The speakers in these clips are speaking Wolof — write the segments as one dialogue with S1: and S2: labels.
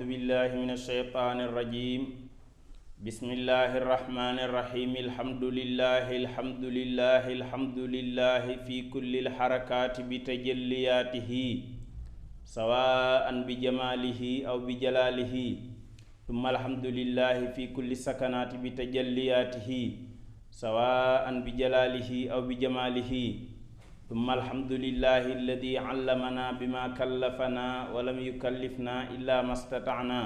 S1: أعوذ بالله من الشيطان الرجيم بسم الله الرحمن الرحيم الحمد لله في كل الحركات بتجلياته سواء بجماله أو بجلاله ثم الحمد لله في كل السكنات بتجلياته سواء بجلاله أو بجماله ثم الحمد لله الذي علمنا بما كلفنا ولم يكلفنا إلا ما استطعنا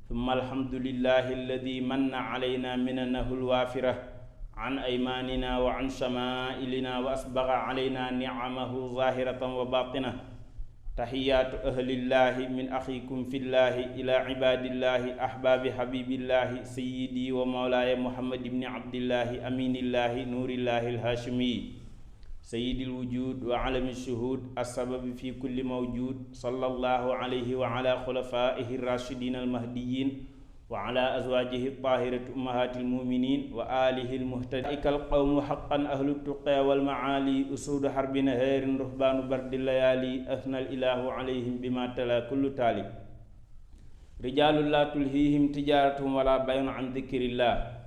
S1: ثم الحمد لله الذي من علينا مننه الوافرة عن أيماننا وعن شمائلنا وأسبغ علينا نعمه ظاهرة وباطنة تحيات أهل الله من أخيكم في الله إلى عباد الله أحباب حبيب الله سيدي ومولاي محمد بن عبد الله أمين الله نور الله الهاشمي سيد الوجود وعلم الشهود السبب في كل موجود صلى الله عليه وعلى خلفائه الراشدين المهديين وعلى أزواجه الطاهرة أمهات المؤمنين وآله المهتدين القوم حقا أهل التقى والمعالي أسود حرب نهار رهبان برد الليالي أثنى الإله عليهم بما تلا كل تالي رجال لا تلهيهم تجارتهم ولا بيع عن ذكر الله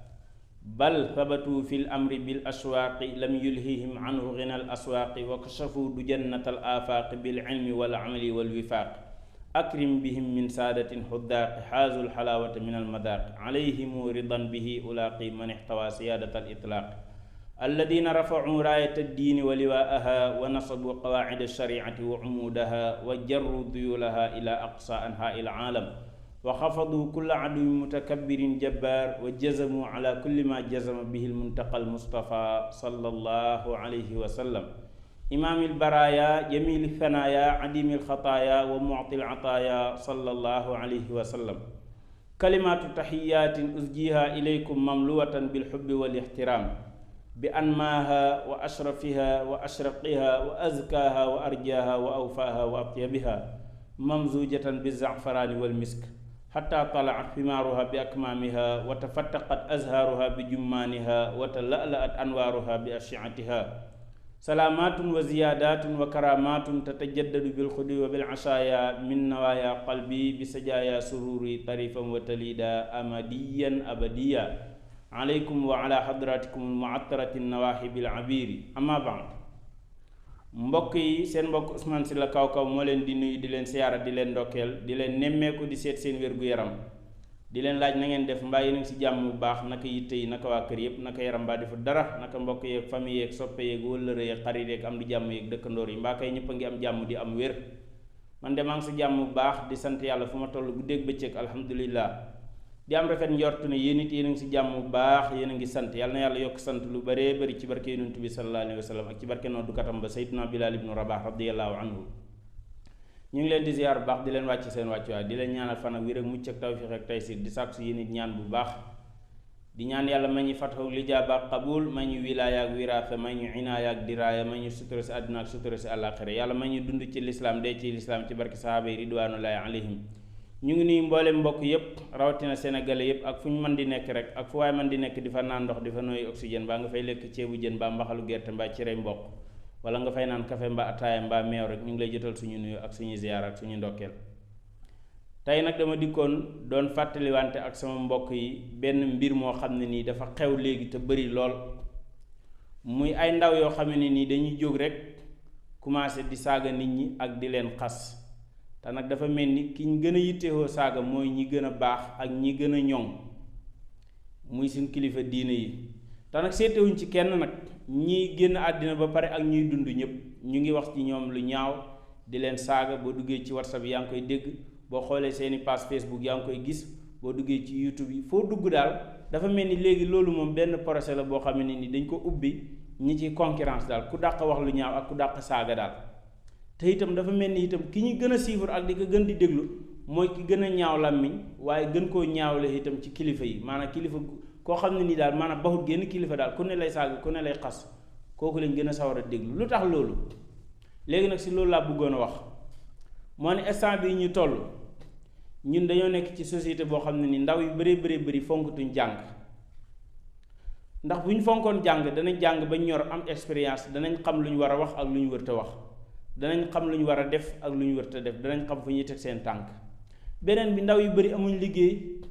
S1: بل ثبتوا في الأمر بالأسواق لم يلهيهم عنه غنى الأسواق وكشفوا دجنة الآفاق بالعلم والعمل والوفاق أكرم بهم من سادة حداق حازوا الحلاوة من المذاق عليهم رضا به ألاقي من احتوى سيادة الإطلاق الذين رفعوا راية الدين ولواءها ونصبوا قواعد الشريعة وعمودها وجروا ذيولها إلى أقصى أنحاء العالم وخفضوا كل عدو متكبر جبار وجزموا على كل ما جزم به المنتقى المصطفى صلى الله عليه وسلم إمام البرايا جميل الثنايا عديم الخطايا ومعطي العطايا صلى الله عليه وسلم كلمات تحيات أزجيها إليكم مملوءة بالحب والاحترام بأنماها وأشرفها وأشرقها وأزكاها وأرجاها وأوفاها وأطيبها ممزوجة بالزعفران والمسك حتى طلعت ثمارها بأكمامها وتفتقت أزهارها بجمانها وتلألأت أنوارها بأشعتها سلامات وزيادات وكرامات تتجدد بالخدو وبالعشايا من نوايا قلبي بسجايا سروري طريفا وتليدا أمديا أبديا عليكم وعلى حضراتكم المعطرة النواحي بالعبير أما بعد mbokk yi seen mbokk Ousmane Sylla Kaw Kaw moo leen di nuyu di leen siyaara di leen ndokkeel di leen nemmeeku di seet seen wér-gu-yaram di leen laaj na ngeen def mbaa yéen a ngi si jàmm bu baax naka yitte yi naka waa kër yëpp naka yaram mbaa defu dara naka mbokk yeeg famille yeeg soppe yeeg wëllëre yeeg xarit yeeg am di jàmm yeeg dëkkandoor yi mbaa kay ñëpp a ngi am jàmm di am wér man de maa ngi si jàmm bu baax di sant yàlla fu ma toll guddeeg bëccëg alhamdulillah di am rafet njort ne yéen it yéen a ngi si jàmm bu baax yéen a ngi sant yàlla na yàlla yokk sant lu bëree bëri ci barke yonent bi sallallahu alayhi wa sallam ak ci barke noddu katam ba Seydina Bilal ibnu Rabah radiyallahu anhu ñu ngi leen di ziar bu baax di leen wàcc seen wàccuwaay di leen ñaanal fan ak wér ak mucc ak tawfiq ak taysir di sàkku si yéen it ñaan bu baax di ñaan yàlla may ñu fatxu lijaaba ak qabul may ñu wilaaya ak wiraasa may ñu inaaya ak diraaya may ñu sutura si àdduna ak sutura si àllaaxira yàlla may ñu dund ci lislaam dee ci lislaam ci barke sahaaba yi ridwanullahi alayhim ñu ngi nuyu mboolem mbokk yépp rawatina sénégalais yépp ak fu ñu mën di nekk rek ak fu waay mën di nekk di fa naan ndox di fa nooy oxygène mbaa nga fay lekk ceebu jën mbaa mbaxalu gerte mbaa cere mboq wala nga fay naan café mbaa ataaya mbaa meew rek ñu ngi lay jotal suñu nuyu ak suñu ziyaar ak suñu ndokkeel tey nag dama dikkoon doon fàttaliwante ak sama mbokk yi benn mbir moo xam ne nii dafa xew léegi te bëri lool muy ay ndaw yoo xam ne nii dañuy jóg rek commencé di saaga nit ñi ak di leen xas te nag dafa mel ni ki ñu gën a yittewoo saaga mooy ñi gën a baax ak ñi gën a ñoŋ muy suñ kilifa diine yi te nag seetewuñ ci kenn nag ñi génn àddina ba pare ak ñuy dund ñëpp ñu ngi wax ci ñoom lu ñaaw di leen saaga boo duggee ci WhatsApp yaa ngi koy dégg boo xoolee seeni page Facebook yaa ngi koy gis boo duggee ci YouTube yi foo dugg daal dafa mel ni léegi loolu moom benn procès la boo xam ne ni dañ ko ubbi ñi ci concurrence daal ku dàq wax lu ñaaw ak ku dàq saaga daal te itam dafa mel ni itam ki ñu gën a suivre ak di ko gën di déglu mooy ki gën a ñaaw làmmiñ waaye gën koo ñaawle itam ci kilifa yi maanaam kilifa koo xam ne nii daal maanaam baxut génn kilifa daal ku ne lay saaga ku ne lay xas kooku lañ gën a sawar a déglu lu tax loolu léegi nag si loolu laa bëggoon a wax moo ne instant bi ñu toll ñun dañoo nekk ci société boo xam ne ni ndaw yu bëri fonkatuñ jàng ndax bu ñu fonkoon jàng danañ jàng ba ñor am expérience danañ xam lu ñu war a wax ak lu ñu wërta wax danañ xam lu ñu war a def ak lu ñu wërta def danañ xam fu ñuy teg seen tànk beneen bi ndaw yu bari amuñ liggéey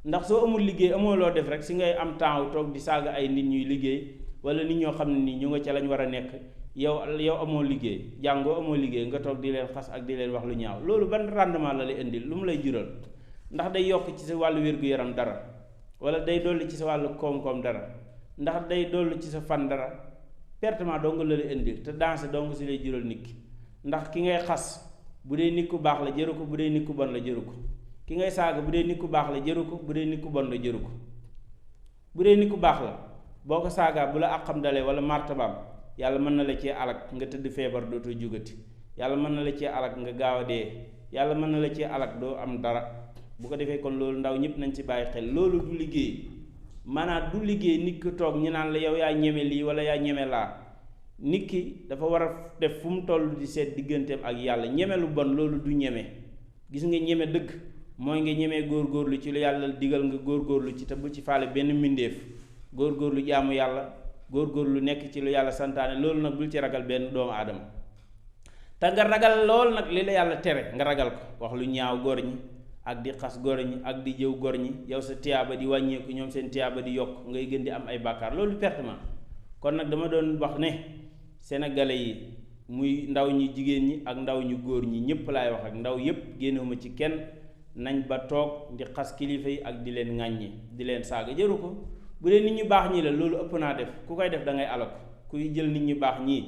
S1: ndax soo amul liggéey amoo loo def rek si ngay am temps toog di saaga ay nit ñuy liggéey wala nit ñoo xam ne nii ñu nga ca lañ war a nekk yow amoo liggéey jàngoo amoo liggéey nga toog di leen xas ak di leen wax lu ñaaw loolu ban rendement la lay indil lu mu lay jural ndax day yokk ci sa wàllu wér-gu-yaram dara wala day dolli ci sa wàllu koom-koom dara ndax day dolli ci sa fan dara pertement dong la lay indil te danse dong si lay jural nit ki ndax ki ngay xas bu dee nit ku baax la jëru ko bu dee nit ku bon la jëru ko ki ngay saaga bu dee nit ku baax la jëru ko bu dee nit ku bon la jëru ko bu dee nit ku baax la boo ko saagaa bu la àqam dalee wala martabaam yàlla mën na la cee alak nga tëdd feebar dootoo jugati yàlla mën na la cee alak nga gaaw a dee yàlla mën na la cee alak doo am dara bu ko defee kon loolu ndaw ñëpp nañ ci bàyyi xel loolu du liggéey maanaam du liggéey nit ki toog ñu naan la yow yaa ñeme lii wala yaa ñeme laa nit ki dafa war a def fu mu toll di seet digganteem ak yàlla ñeme lu bon loolu du ñeme gis nga ñeme dëgg mooy nga ñemee góorgóorlu ci lu yàlla digal nga góorgóorlu ci te bu ci faale benn mbindeef góorgóorlu jaamu yàlla góorgóorlu nekk ci lu yàlla santaane loolu nag bul ci ragal benn doomu aadama te nga ragal lool nag li la yàlla tere nga ragal ko wax lu ñaaw góor ñi ak di xas góor ñi ak di jëw góor ñi yow sa tiyaaba di wàññeeku ñoom seen tiyaaba di yokk ngay gën di am ay bàkkaar loolu pertement kon nag dama doon wax ne sénégalais yi muy ndaw ñi jigéen ñi ak ndaw ñu góor ñi ñëpp laay wax ak ndaw yépp génnewuma ci kenn nañ ba toog di xas kilifa yi ak di leen ŋàññi di leen saaga jëru ko bu dee nit ñu baax ñi la loolu ëpp naa def ku koy def da ngay alal ko kuy jël nit ñu baax ñii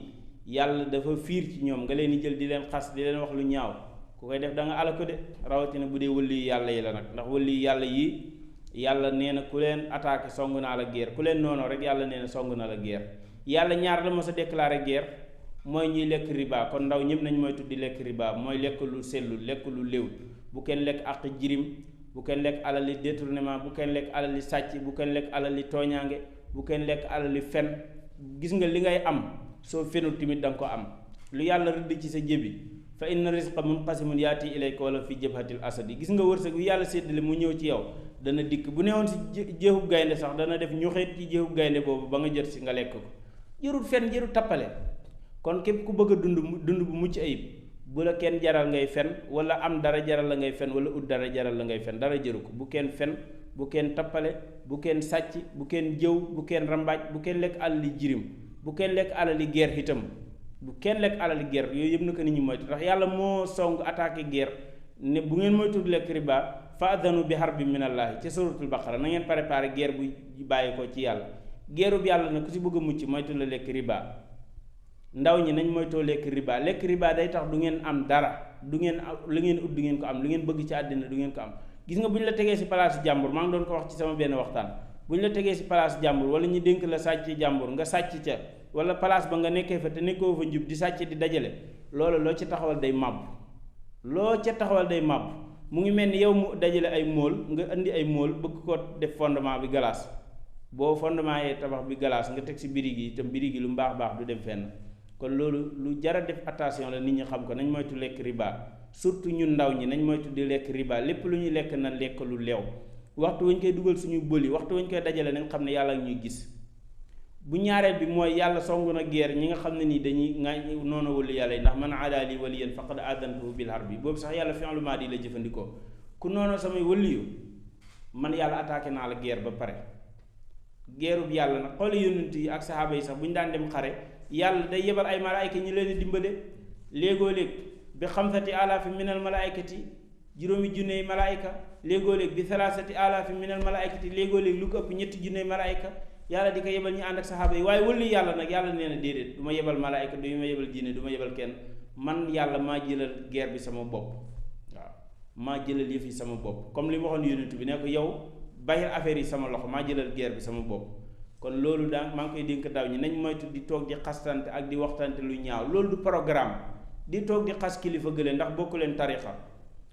S1: yàlla dafa fiir ci ñoom nga leen di jël di leen xas di leen wax lu ñaaw ku koy def da nga alal ko de rawatina bu dee wëlli yàlla yi la nag ndax wëlli yàlla yi yàlla nee na ku leen attaqué song naa la guerre ku leen noonoo rek yàlla nee na song na la guerre yàlla ñaar la mos a déclaré guerre mooy ñuy lekk riba kon ndaw ñëpp nañ mooy tuddi lekk riba mooy lekk lu sellu lekk lu léw bu kenn lekk àq jirim bu kenn lekk alali détournement bu kenn lekk alali sàcc bu kenn lekk alali tooñaange bu kenn lekk alali fen gis nga li ngay am soo fenul tamit da nga ko am lu yàlla rëdd ci sa jébi fa inna rizqa munqasimun yaati ilayka wala fi jabhatil asadi gis nga wërsëg wi yàlla séddale mu ñëw ci yow dana dikk bu newoon si jéexub gaynde sax dana def ñuxeet ci jéexub gaynde boobu ba nga jot si nga lekk ko jërul fen jërul tappale kon képp ku bëgg a dund bu mucc ayib bu la kenn jaral ngay fen wala am dara jaral la ngay fen wala ut dara jaral la ngay fen dara jëru ko bu kenn fen bu kenn tappale bu kenn sàcc bu kenn jëw bu kenn rambaaj bu kenn lekk alali jirim bu kenn lekk alali guerre itam bu kenn lekk alali guerre yooyu yëpp na ko nit ñi moytu ndax yàlla moo song attaqué guerre ne bu ngeen moytu lekk riba fa adanu bi harbi minallahi ci suratul baqara na ngeen préparé guerre bu bàyyi ko ci yàlla guerre bu yàlla nag ku si bëgg a mucc moytu la lekk riba ndaw ñi nañ moytoo lekk riba day tax du ngeen am dara du ngeen lu ngeen ut du ngeen ko am lu ngeen bëgg ci àddina du ngeen ko am gis nga bu ñu la tegee si place jàmbur maa ngi doon ko wax ci sama benn waxtaan bu ñu la tegee si place jàmbur wala ñu dénk la sàcc jàmbur nga sàcc ca wala place ba nga nekkee fa te nekkoo fa njub di sàcc di dajale loolu loo ca taxawal day màbb mu ngi mel ni yow mu dajale ay móol nga indi ay móol bëgg ko def fondement bi glace boo fondement yee tabax bi glace nga teg si birig yi itam birig yi lu mbaax baax du dem fenn kon loolu lu jara def attention la nit ñi xam ko nañ moytu lekk riba surtout ñun ndaw ñi nañ moytu di lekk riba lépp lu ñuy lekk na lekk lu leew waxtu wañ koy dugal suñu bëli waxtu wañ koy dajale nañ xam ne yàlla ak ñuy gis bu ñaareel bi mooy yàlla songu na guerre ñi nga xam ne nii dañuy nga noonu wali yàlla yi ndax man aada li waliyan faqad adantuhu bil harbi boobu sax yàlla fi'lu maadi la jëfandikoo ku noonu samay waliyu man yàlla attaqué naa la guerre ba pare guerre bu yàlla nag xooli yonent yi ak sahaaba yi sax bu ñu daan dem xare yàlla day yebal ay malaayka ñi leen di dimbale léegoo léeg bi xamsati alaafi minal malaaykati juróomi junney malaayka léegoo léeg bi salaasati alaafi minal malaaykati léegoo léeg lu ko ëpp ñetti junney malaayka yàlla di ko yebal ñu ànd ak saxaaba yi waaye wëllu yàlla nag yàlla nee na déedéet du ma yebal malaayka du ma yebal jinne du ma yebal kenn man yàlla maa jëlal guerre bi sama bopp waaw maa jëlal yëf yi sama bopp comme li ma waxoon yonent bi ne ko yow bàyyil affaire yi sama loxo maa jëlal guerre bi sama bopp kon loolu daa maa ngi koy dénk daw ñi nañ moytu di toog di xastante ak di waxtante lu ñaaw loolu du programme di toog di xas kilifa gële ndax bokku leen tarixa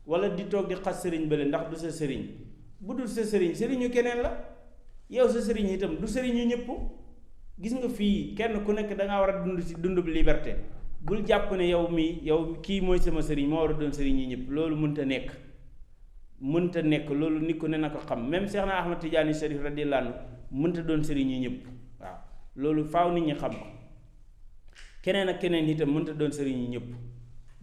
S1: wala di toog di xas sëriñ bële ndax du sa sëriñ bu dul sa sëriñ sëriñu keneen la yow sa sëriñ itam du sëriñu ñëpp gis nga fii kenn ku nekk dangaa war a dund ci dundub liberté bul jàpp ne yow mii yow kii mooy sama sëriñ moo war a doon sëriñ yi ñëpp loolu mënta nekk loolu nit ku ne na ko xam même Cheikh na Ahmad Tidiane Chérif radiyallahu anhu mënta doon sëriñ yi ñëpp waaw loolu faaw nit ñi xam ko keneen ak keneen itam mënta doon sëriñ yi ñëpp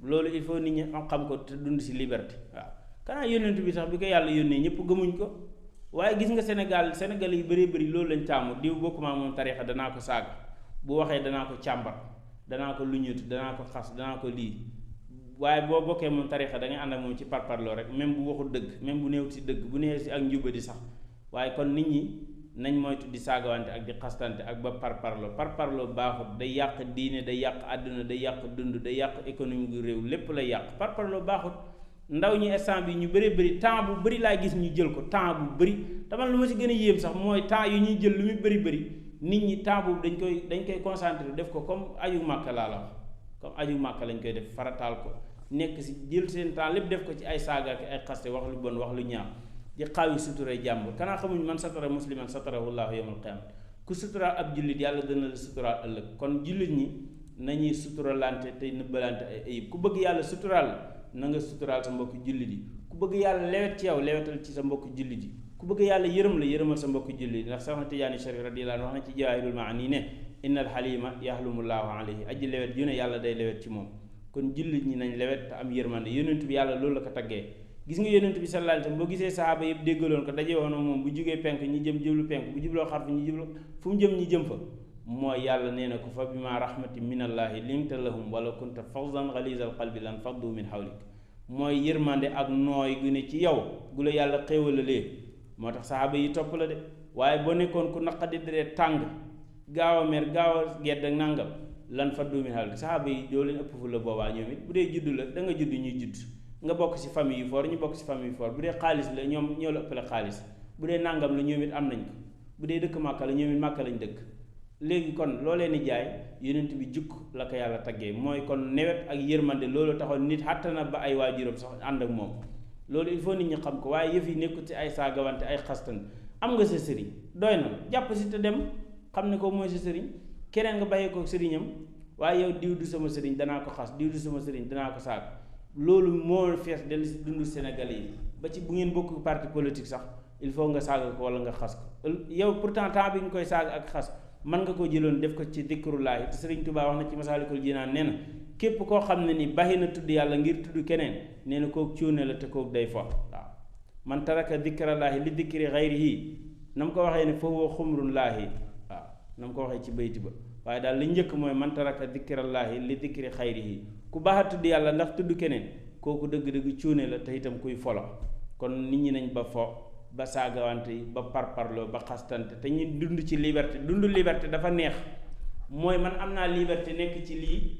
S1: loolu il faut nit ñi xam ko te dund ci liberté waaw kanaa yónnent bi sax bi ko yàlla yónnee ñëpp gëmuñ ko. waaye gis nga Sénégal yu bëri loolu lañ tàmm diw bokkuma moom tarixa danaa ko saaga bu waxee danaa ko càmbar danaa ko luñut danaa ko xas danaa ko lii waaye boo bokkee moom tarixa da ngay ànd ak moom ci parparloo rek même bu waxul dëgg même bu néew ci dëgg bu néew ci ak njubadi sax waaye kon nit ñi nañ moytu di saagawante ak di xastante ak ba parparloo baaxut day yàq diine day yàq àdduna day yàq dund day yàq économie gu réew lépp lay yàq parparloo baaxut. ndaw ñi instant bi ñu bëri temps bu bëri laay gis ñu jël ko temps bu bëri taman lu ma si gën a yéem sax mooy temps yu ñuy jël lu muy bëri nit ñi temps boobu dañ koy concentré def ko comme aju màkk laa la wax comme aju màkk lañ koy def farataal ko nekk si jël seen temps lépp def ko ci ay saaga ak ay xaste wax lu bon wax lu ñaaw di xaawi suturay jàmbur kanaa xamuñ man satara musliman satarahullahu yawmal qiyaama ku suturaal ab jullit yàlla dana la suturaal ëllëg kon jullit ñi nañuy suturalante tey nëbbalante ay ayib ku bëgg yàlla suturaal na nga suturaal sa mbokk jullit yi ku bëgg yàlla lewet ci yow lewetal ci sa mbokk jullit yi ku bëgg yàlla yërëm la yërëmal sa mbokk jullit yi ndax Seexna Tijaani Sharif radiyallaahu anhu wax na ci Jawaahirul Maani ne innal xalima yahlumullaahu alayhi aji lewet ju ne yàlla day lewet ci moom kon jullit ñi nañ lewet te am yërmande yonent bi yàlla loolu la ko taggee gis nga yonent bi sallallaahu alayhi wa sallam boo gisee sahaaba yëpp déggaloon ko daje woon moom bu jugee penk ñi jëm jublu penk bu jubloo xarfu ñi jublu fu mu jëm ñi jëm fa mooy yàlla nee na ko fa bima rahmati minallaahi linta lahum wala kunta fawzan galiizal qalbi lan faddu min hawlik mooy yërmande ak nooy gu ne ci yow gu la yàlla xéewalalee moo tax saxaaba yi topp la de waaye boo nekkoon ku naqadi deret tàng gaaw a mer gaaw a gedd ak nàngam lan faddu min hawlik saxaaba yi doo leen ëpp fu la boobaa ñoom it bu dee juddu la da nga judd ñuy judd nga bokk ci famille yu fort ñu bokk ci famille yu fort bu dee xaalis la ñoom ñoo la ëppale xaalis bu dee nàngam la ñoom it am nañ ko bu dee dëkk màkka la ñoom it màkka lañ dëkk léegi kon loo leen di jaay yonent bi jukk la ko yàlla taggee mooy kon newet ak yërmande loolu taxoon nit xàtta na ba ay waajuram sax ànd ak moom loolu il faut nit ñi xam ko waaye yëf yi nekkul ci ay saagawante ay xastan am nga sa sëriñ doy na jàpp si te dem xam ne ko mooy sa sëriñ keneen nga bàyyee ko sëriñam waaye yow diw du sama sëriñ danaa ko xas diw du sama sëriñ danaa ko saag loolu moo fees dellu si dundu Sénégalais yi ba ci bu ngeen bokk parti politique sax il faut nga saaga ko wala nga xas ko yow pourtant temps bi nga koy saaga ak xas mën nga ko jëloon def ko ci dikrullaahi te Sëriñ Tuubaa wax na ci Masaalikul Jinaan nee na képp koo xam ne ni baxi na tudd yàlla ngir tudd keneen nee na kooku cuune la te kooku day fo waaw man taraka dikrallaahi li dikri xayrihi na mu ko waxee ne fa huwa xumrullaahi waaw na mu ko waxee ci bayti ba waaye daal li njëkk mooy man taraka dikrallaahi li dikri xayrihi ku baax a tudd yàlla ndax tudd keneen kooku dëgg-dëgg cuune la te itam kuy folo kon nit ñi nañ ba fo ba saagawante yi ba parparloo ba xastante te ñu dund ci liberté dund liberté dafa neex mooy man am naa liberté nekk ci lii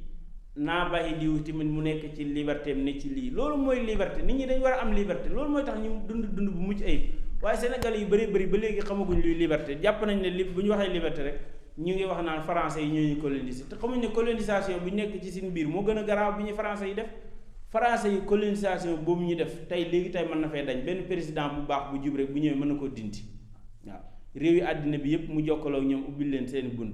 S1: naa bàyyi diw tamit mu nekk ci liberté am ne ci lii loolu mooy liberté nit ñi dañ war a am liberté loolu mooy tax ñu dund bu mucc ayib waaye Sénégal yu bëri ba léegi xamaguñ luy liberté jàpp nañ ne li bu ñu waxee liberté rek ñu ngi wax naan français yi ñoo ñu colonisé te xamuñ ne colonisation bu nekk ci seen biir moo gën a garaaw bi ñu français yi def français yi colonisation boobu ñu def tey léegi tey mën na fay dañ benn président bu baax bu jub rek bu ñëwee mën na koo dindi waaw réew yi àddina bi yëpp mu jokkaloo ak ñoom ubbil leen seen bunt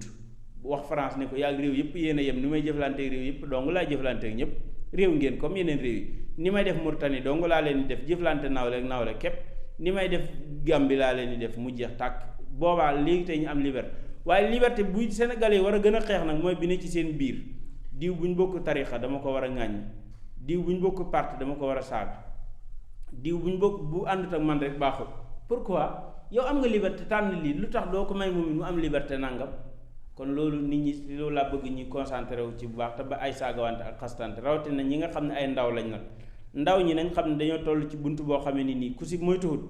S1: wax France ne ko yaa réew yëpp yéen a yem ni may jëflanteeg réew yëpp dong laa jëflanteeg ñëpp réew ngeen comme yeneen réew yi ni may def Mauritanie dong laa leen di def jëflante nawle ak nawle képp ni may def Gambie laa leen di def mu jeex tàkk boobaa léegi tey ñu am liberté waaye liberté bu Sénégalais yi war a gën a xeex nag mooy bi ne ci seen biir diw bu ñu bokk tarixa dama ko war a ŋàññ diw bu ñu bokk parti dama ko war a saaga diw bu ñu bokk bu àndut ak man rek baaxul pourquoi yow am nga liberté tànn lii lu tax doo ko may moom mu am liberté nangam kon loolu nit ñi loolu laa bëgg ñuy concentré wu ci bu baax te ba ay saagawante ak xastante rawatina ñi nga xam ne ay ndaw lañ nag ndaw ñi nañ xam ne dañoo toll ci bunt boo xamee ni nii ku si moytuwut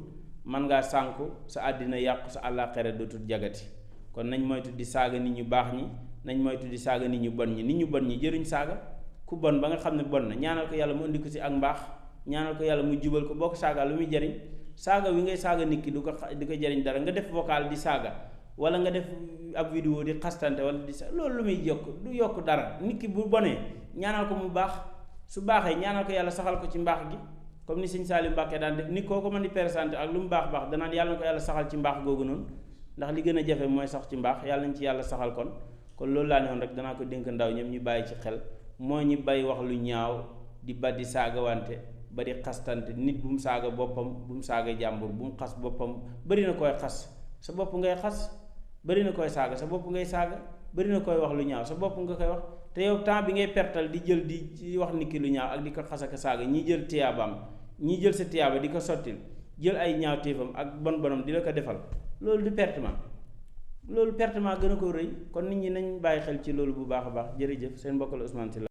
S1: man ngaa sànku sa àddina yàqu sa àllaaxira dootul jagati kon nañ moytu di saaga nit ñu baax ñi nañ moytu di saaga nit ñu bon ñi nit ñu bon ñi jëruñ saaga ku bon ba nga xam ne bon na ñaanal ko yàlla mu indi ko si ak mbaax ñaanal ko yàlla mu jubal ko boo ko saaga lu muy jariñ saaga wi ngay saaga nit ki du ko jariñ dara nga def vocal di saaga wala nga def ab vidéo di xastante wala di sa loolu lu muy yokk du yokk dara nit ki bu bonee ñaanal ko mu baax su baaxee ñaanal ko yàlla saxal ko ci mbaax gi comme ni sëñ Saliou Mbacke daan def nit koo ko mën di présenté ak lu mu baax baax danaan yàlla na ko yàlla saxal ci mbaax googu noonu ndax li gën a jafe mooy sax ci mbaax yàlla nañ ci yàlla saxal kon loolu laa ne woon rek danaa ko dénk ndaw ñëpp ñu bàyyi ci xel moo ñu bay wax lu ñaaw di ba di saagawante ba di xastante nit bu mu saaga boppam bu mu saaga jàmbur bu mu xas boppam bëri na koy xas sa bopp ngay xas bëri na koy saaga sa bopp ngay saaga bëri na koy wax lu ñaaw sa bopp nga koy wax te yow temps bi ngay pertal di jël di wax nit ki lu ñaaw ak di ko xas ak saaga ñi jël tiyaabaam ñi jël sa tiyaaba di ko sottil jël ay ñaawteefam ak bon bonam di la ko defal loolu du pertement loolu pertement gën a ko rëy kon nit ñi nañ bàyyi xel ci loolu bu baax a baax jërëjëf seen mbokk la Ousmane Sylla